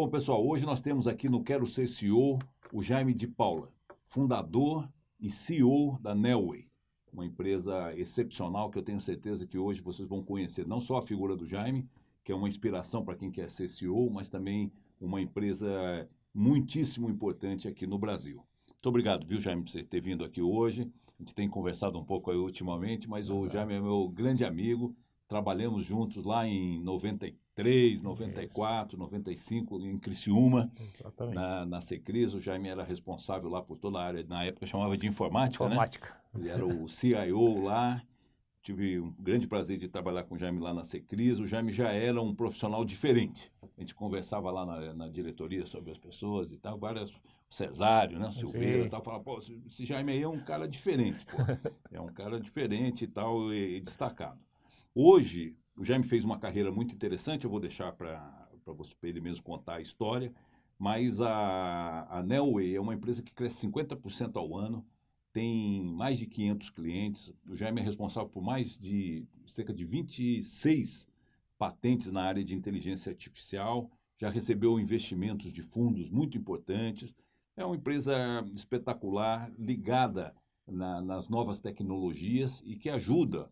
Então, pessoal, hoje nós temos aqui no Quero Ser CEO o Jaime de Paula, fundador e CEO da Nelway, uma empresa excepcional que eu tenho certeza que hoje vocês vão conhecer não só a figura do Jaime, que é uma inspiração para quem quer ser CEO, mas também uma empresa muitíssimo importante aqui no Brasil. Muito obrigado, viu, Jaime, por você ter vindo aqui hoje. A gente tem conversado um pouco aí ultimamente, mas o Jaime é meu grande amigo. Trabalhamos juntos lá em 93, 94, 95, em Criciúma, na Secris. O Jaime era responsável lá por toda a área, na época chamava de informática, né? Ele era o CIO lá. Tive um grande prazer de trabalhar com o Jaime lá na Secris. O Jaime já era um profissional diferente. A gente conversava lá na diretoria sobre as pessoas e tal, várias... O Cesário, né? O Silveira e tal, falava, pô, esse Jaime aí é um cara diferente, pô. É um cara diferente e tal, e destacado. Hoje, o Jaime fez uma carreira muito interessante, eu vou deixar para ele mesmo contar a história, mas a Nelway é uma empresa que cresce 50% ao ano, tem mais de 500 clientes. O Jaime é responsável por cerca de 26 patentes na área de inteligência artificial, já recebeu investimentos de fundos muito importantes. É uma empresa espetacular, ligada nas novas tecnologias e que ajuda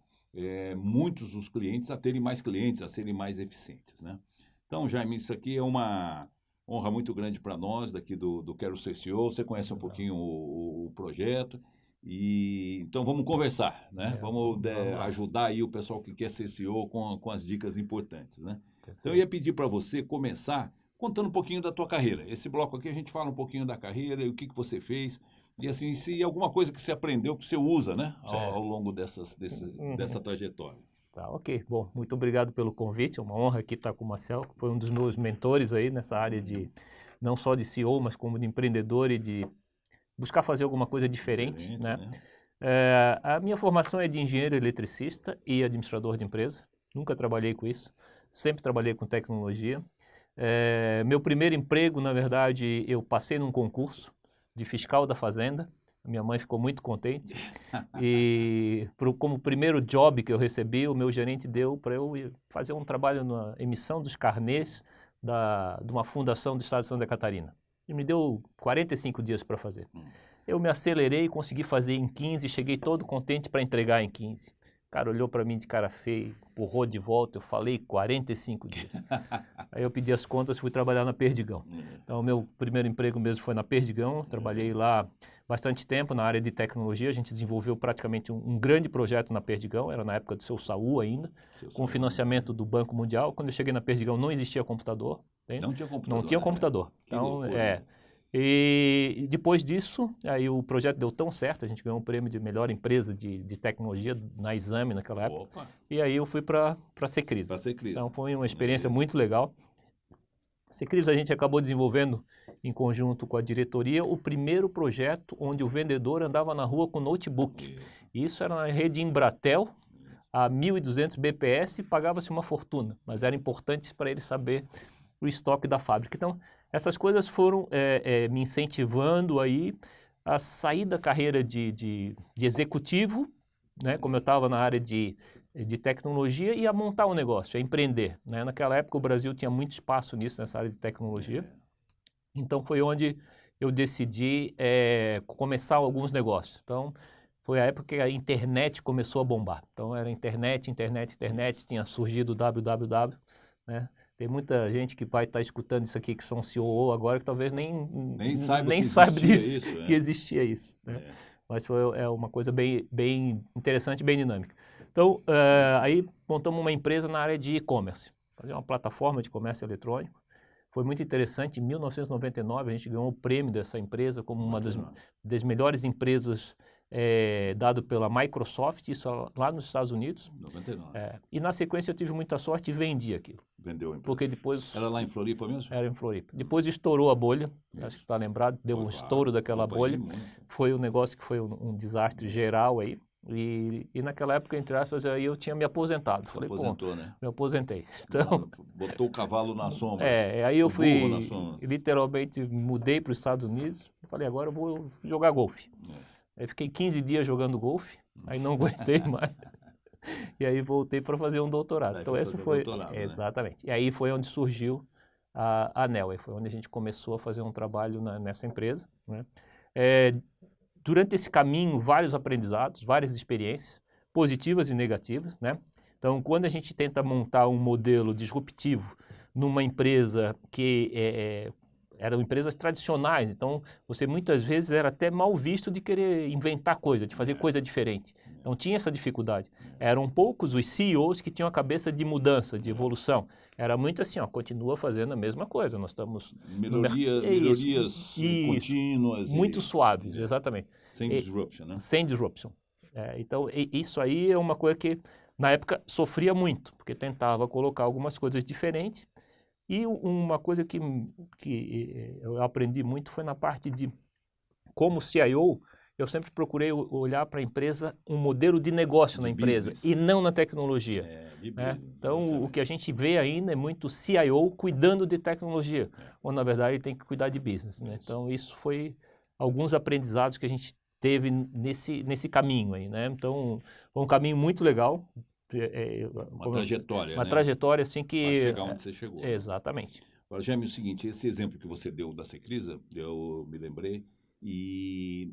muitos dos clientes a terem mais clientes, a serem mais eficientes, né? Então, Jaime, isso aqui é uma honra muito grande para nós, daqui do Quero Ser CEO. Você conhece um pouquinho o projeto, e então vamos conversar, né? Vamos ajudar aí o pessoal que quer ser CEO com as dicas importantes, né? Então, eu ia pedir para você começar contando um pouquinho da tua carreira. Esse bloco aqui a gente fala um pouquinho da carreira e o que você fez. E assim, se alguma coisa que você aprendeu, que você usa, né? Ao longo dessa trajetória. Tá, ok. Bom, muito obrigado pelo convite. É uma honra aqui estar com o Marcel, que foi um dos meus mentores aí nessa área de, não só de CEO, mas como de empreendedor e de buscar fazer alguma coisa diferente, né? A minha formação é de engenheiro eletricista e administrador de empresa. Nunca trabalhei com isso. Sempre trabalhei com tecnologia. Meu primeiro emprego, na verdade, eu passei num concurso de fiscal da fazenda. Minha mãe ficou muito contente. E como primeiro job que eu recebi, o meu gerente deu para eu fazer um trabalho na emissão dos carnês de uma fundação do estado de Santa Catarina. E me deu 45 dias para fazer. Eu me acelerei e consegui fazer em 15, cheguei todo contente para entregar em 15. O cara olhou para mim de cara feia, empurrou de volta, eu falei 45 dias. Aí eu pedi as contas e fui trabalhar na Perdigão. Então, o meu primeiro emprego mesmo foi na Perdigão, trabalhei lá bastante tempo na área de tecnologia, a gente desenvolveu praticamente um grande projeto na Perdigão, era na época do seu Saúl ainda, com o financiamento do Banco Mundial. Quando eu cheguei na Perdigão não existia computador. Não tinha computador? Não tinha computador. Então, e depois disso, aí o projeto deu tão certo, a gente ganhou um prêmio de melhor empresa de tecnologia na Exame naquela época. E aí eu fui para a Secris. Então foi uma experiência muito legal. A Secris a gente acabou desenvolvendo em conjunto com a diretoria o primeiro projeto onde o vendedor andava na rua com notebook. Isso era na rede Embratel, a 1.200 BPS, e pagava-se uma fortuna, mas era importante para ele saber o estoque da fábrica. Então, essas coisas foram me incentivando aí a sair da carreira de executivo, né, como eu estava na área de tecnologia, e a montar um negócio, a empreender, né? Naquela época o Brasil tinha muito espaço nisso, nessa área de tecnologia. Então foi onde eu decidi começar alguns negócios. Então foi a época que a internet começou a bombar. Então era internet, tinha surgido o www, né? Tem muita gente que vai estar escutando isso aqui, que são CEO agora, que talvez nem saiba disso, que existia isso. Né? Mas foi uma coisa bem interessante, bem dinâmica. Então, aí montamos uma empresa na área de e-commerce, fazer uma plataforma de comércio eletrônico. Foi muito interessante. Em 1999, a gente ganhou o prêmio dessa empresa como uma das melhores empresas dado pela Microsoft, isso lá nos Estados Unidos. 99. E na sequência eu tive muita sorte e vendi aquilo. Vendeu a empresa. Porque depois... Era lá em Floripa mesmo? Era em Floripa. Depois estourou a bolha, acho que está lembrado, deu um estouro daquela bolha. Foi um negócio que foi um desastre geral aí. E naquela época, entre aspas, aí eu tinha me aposentado. Falei, aposentou, né? Me aposentei. Então, botou o cavalo na sombra. Aí eu fui, literalmente, mudei para os Estados Unidos. Falei, agora eu vou jogar golfe. Aí fiquei 15 dias jogando golfe, aí não aguentei mais. E aí voltei para fazer um doutorado. Então essa foi... Exatamente. E aí foi onde surgiu a Neoway. Foi onde a gente começou a fazer um trabalho nessa empresa, né? Durante esse caminho, vários aprendizados, várias experiências, positivas e negativas, né? Então, quando a gente tenta montar um modelo disruptivo numa empresa que eram empresas tradicionais, então você muitas vezes era até mal visto de querer inventar coisa, de fazer coisa diferente. Então tinha essa dificuldade. Eram poucos os CEOs que tinham a cabeça de mudança, de evolução. Era muito assim, ó, continua fazendo a mesma coisa, nós estamos... Melhorias contínuas. Muito suaves, exatamente. Sem disruption, né? Sem disruption. Então isso aí é uma coisa que na época sofria muito, porque tentava colocar algumas coisas diferentes. E uma coisa que eu aprendi muito foi na parte de, como CIO, eu sempre procurei olhar para a empresa, um modelo de negócio na empresa, e não na tecnologia. Então, o que a gente vê ainda é muito CIO cuidando de tecnologia, ou na verdade ele tem que cuidar de business, né? Então, isso foi alguns aprendizados que a gente teve nesse caminho aí, né? Então, foi um caminho muito legal. Uma trajetória, uma trajetória assim que... Para chegar onde você chegou. Exatamente. Agora, Jaime, é o seguinte, esse exemplo que você deu da Secrisa, eu me lembrei, e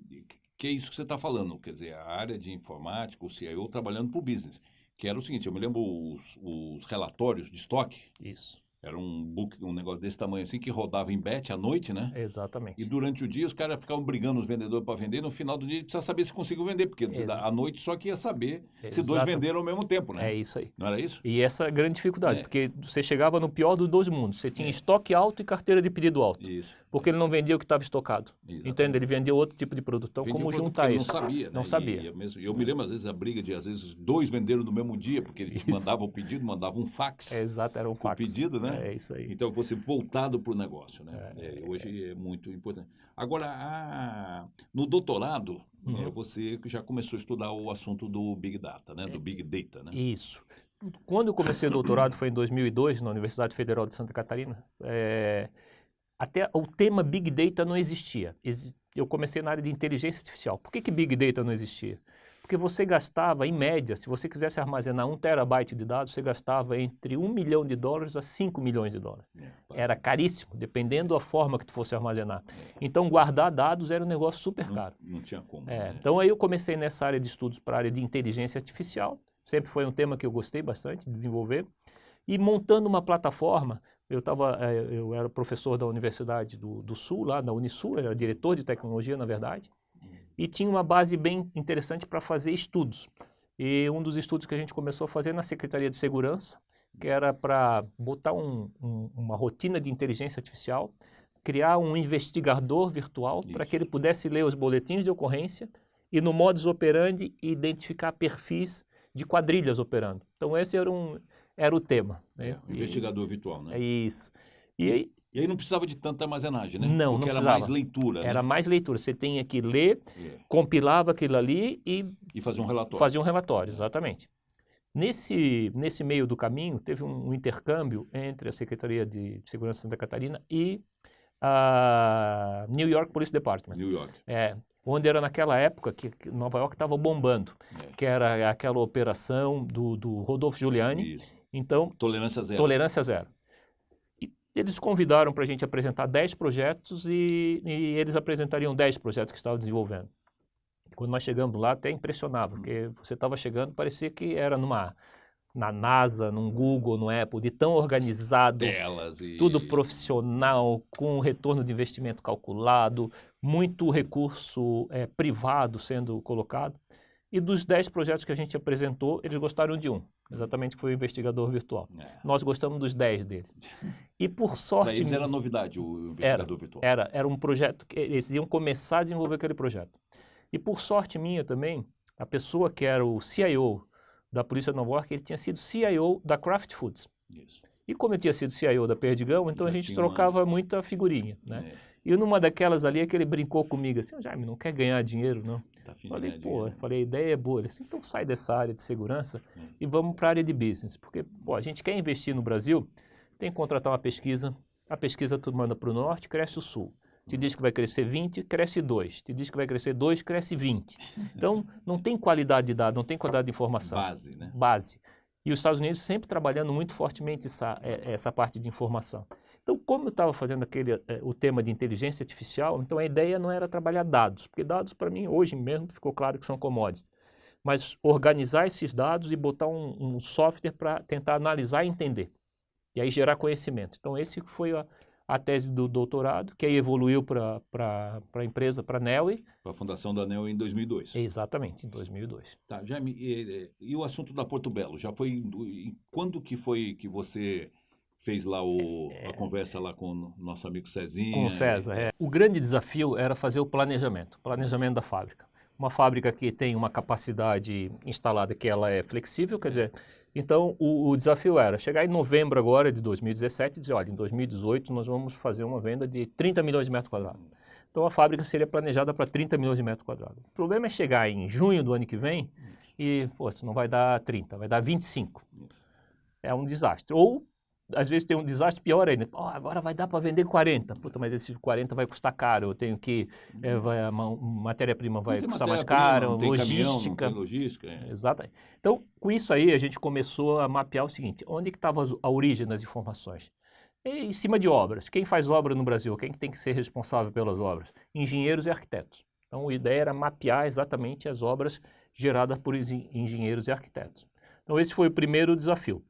que é isso que você está falando, quer dizer, a área de informática, o CIO trabalhando para o business, que era o seguinte, eu me lembro os relatórios de estoque. Isso. Era um negócio desse tamanho assim, que rodava em batch à noite, né? Exatamente. E durante o dia os caras ficavam brigando os vendedores para vender, no final do dia precisa saber se conseguiu vender, porque à noite só que ia saber se dois venderam ao mesmo tempo, né? É isso aí. Não era isso? E essa é a grande dificuldade, porque você chegava no pior dos dois mundos, você tinha estoque alto e carteira de pedido alto. Isso. Porque ele não vendia o que estava estocado. Entende? Ele vendia outro tipo de produto. Então, como juntar isso? Não sabia, né? Não sabia. Eu me lembro, às vezes, a briga de, às vezes, dois venderam no mesmo dia, porque ele te mandava o pedido, mandava um fax. Exato, era um fax. O pedido, né? É isso aí. Então, você voltado para o negócio, né? Hoje é muito importante. Agora, no doutorado, você já começou a estudar o assunto do Big Data, né? Do Big Data, né? Isso. Quando eu comecei o doutorado foi em 2002, na Universidade Federal de Santa Catarina. Até o tema Big Data não existia. Eu comecei na área de inteligência artificial. Por que Big Data não existia? Porque você gastava, em média, se você quisesse armazenar 1 terabyte de dados, você gastava entre $1 milhão a $5 milhões. Era caríssimo, dependendo da forma que tu fosse armazenar. Então, guardar dados era um negócio super caro. Não tinha como. Então, aí eu comecei nessa área de estudos para a área de inteligência artificial. Sempre foi um tema que eu gostei bastante de desenvolver. E montando uma plataforma, eu era professor da Universidade do Sul, lá na Unisul, era diretor de tecnologia, na verdade, e tinha uma base bem interessante para fazer estudos. E um dos estudos que a gente começou a fazer na Secretaria de Segurança, que era para botar uma rotina de inteligência artificial, criar um investigador virtual para que ele pudesse ler os boletins de ocorrência e, no modus operandi, identificar perfis de quadrilhas operando. Então, esse era o tema. Né? Investigador virtual, né? É isso. E aí não precisava de tanta armazenagem, né? Não, porque não era mais leitura, né? Era mais leitura. Você tinha que ler, compilava aquilo ali e fazia um relatório. Fazia um relatório, exatamente. Nesse meio do caminho, teve um intercâmbio entre a Secretaria de Segurança de Santa Catarina e a New York Police Department. New York. Onde era naquela época que Nova York estava bombando, que era aquela operação do Rodolfo Giuliani. Isso. Então, Tolerância zero. Tolerância zero. E eles convidaram para a gente apresentar 10 projetos e eles apresentariam 10 projetos que estavam desenvolvendo. Quando nós chegamos lá, até impressionava, porque você estava chegando, parecia que era na NASA, num Google, no Apple, de tão organizado, telas tudo profissional, com retorno de investimento calculado, muito recurso privado sendo colocado. E dos 10 projetos que a gente apresentou, eles gostaram de um, exatamente que foi o investigador virtual. Nós gostamos dos 10 deles. E por sorte... Para eles era novidade o investigador virtual. Era um projeto que eles iam começar a desenvolver aquele projeto. E por sorte minha também, a pessoa que era o CIO da Polícia de Nova York, ele tinha sido CIO da Kraft Foods. Isso. E como eu tinha sido CIO da Perdigão, então a gente trocava muita figurinha, né? E numa daquelas ali é que ele brincou comigo assim, Jaime, não quer ganhar dinheiro, não? Falei, a ideia é boa. Ele disse, então sai dessa área de segurança e vamos para a área de business. Porque, a gente quer investir no Brasil, tem que contratar uma pesquisa, a pesquisa tu manda para o norte, cresce o sul. Te diz que vai crescer 20, cresce 2. Te diz que vai crescer 2, cresce 20. Então, não tem qualidade de dados, não tem qualidade de informação. Base, né? Base. E os Estados Unidos sempre trabalhando muito fortemente essa parte de informação. Então, como eu estava fazendo o tema de inteligência artificial, então a ideia não era trabalhar dados, porque dados, para mim, hoje mesmo, ficou claro que são commodities. Mas organizar esses dados e botar um software para tentar analisar e entender. E aí gerar conhecimento. Então, esse foi a tese do doutorado, que aí evoluiu para a empresa, para a Neoway. Para a fundação da Neoway em 2002. Exatamente, em 2002. Tá, Jaime, e o assunto da Porto Belo? Já foi, quando que foi que você fez lá a conversa lá com o nosso amigo Cezinha? Com o César, O grande desafio era fazer o planejamento da fábrica. Uma fábrica que tem uma capacidade instalada que ela é flexível, quer dizer, então o desafio era chegar em novembro agora de 2017 e dizer, olha, em 2018 nós vamos fazer uma venda de 30 milhões de metros quadrados. Então a fábrica seria planejada para 30 milhões de metros quadrados. O problema é chegar em junho do ano que vem e, pô, não vai dar 30, vai dar 25. É um desastre. Ou às vezes tem um desastre pior ainda. Oh, agora vai dar para vender 40. Puta, mas esse 40 vai custar caro. Eu tenho que... a matéria-prima vai custar mais caro, logística. Caminhão, não tem logística. Exato. Então, com isso aí, a gente começou a mapear o seguinte. Onde que estava a origem das informações? Em cima de obras. Quem faz obra no Brasil? Quem tem que ser responsável pelas obras? Engenheiros e arquitetos. Então, a ideia era mapear exatamente as obras geradas por engenheiros e arquitetos. Então, esse foi o primeiro desafio.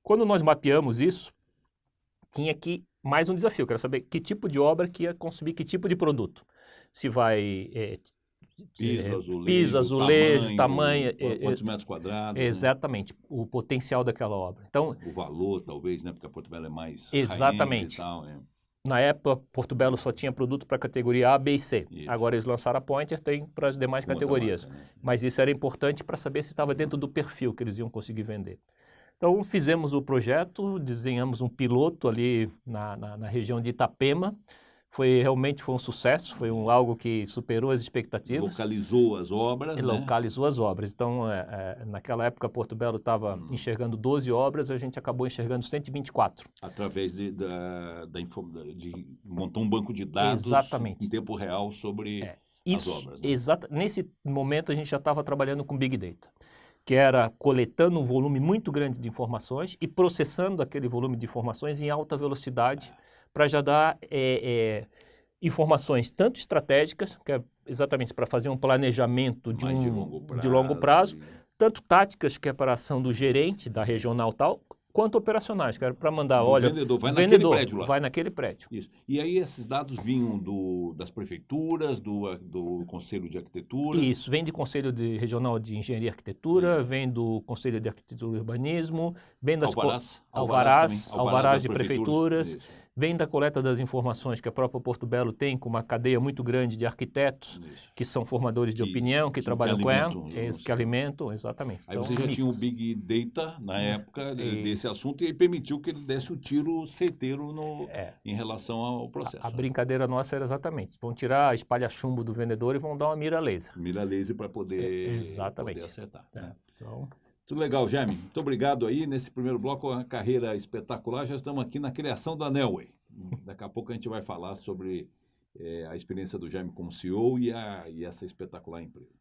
Quando nós mapeamos isso, tinha que mais um desafio, quero saber que tipo de obra que ia consumir que tipo de produto. Se vai piso, azulejo, tamanho, quantos metros quadrados. Exatamente, o potencial daquela obra. Então, o valor, talvez, né? Porque a Porto Belo é mais exatamente. E tal, Na época, Porto Belo só tinha produto para a categoria A, B e C. Isso. Agora eles lançaram a Pointer, tem para as demais categorias. Marca, né? Mas isso era importante para saber se estava dentro do perfil que eles iam conseguir vender. Então, fizemos o projeto, desenhamos um piloto ali na região de Itapema. Realmente foi um sucesso, foi algo que superou as expectativas. Localizou as obras, né? Localizou as obras. Então, naquela época, Porto Belo estava enxergando 12 obras, a gente acabou enxergando 124. Através de montar um banco de dados. Exatamente. Em tempo real sobre as obras. Né? Nesse momento, a gente já estava trabalhando com Big Data, que era coletando um volume muito grande de informações e processando aquele volume de informações em alta velocidade para já dar informações tanto estratégicas, que é exatamente para fazer um planejamento de longo prazo, tanto táticas, que é para a ação do gerente da regional tal, quanto operacionais, que era para mandar, o vendedor naquele prédio lá. Vai naquele prédio. Isso. E aí esses dados vinham das prefeituras, do Conselho de Arquitetura? Isso, vem do Conselho Regional de Engenharia e Arquitetura, vem do Conselho de Arquitetura e Urbanismo, vem das alvarás de prefeituras. Isso. Vem da coleta das informações que a própria Porto Belo tem, com uma cadeia muito grande de arquitetos, que são formadores de opinião, que trabalham com ela, que alimentam, exatamente. Aí então, você já tinha um Big Data, na época, desse assunto, e ele permitiu que ele desse o tiro certeiro em relação ao processo. A brincadeira nossa era exatamente, vão tirar a espalha-chumbo do vendedor e vão dar uma mira laser. Mira laser para poder acertar. Então... Tudo legal, Jaime. Muito obrigado aí. Nesse primeiro bloco, uma carreira espetacular. Já estamos aqui na criação da Neoway. Daqui a pouco a gente vai falar sobre a experiência do Jaime como CEO e essa espetacular empresa.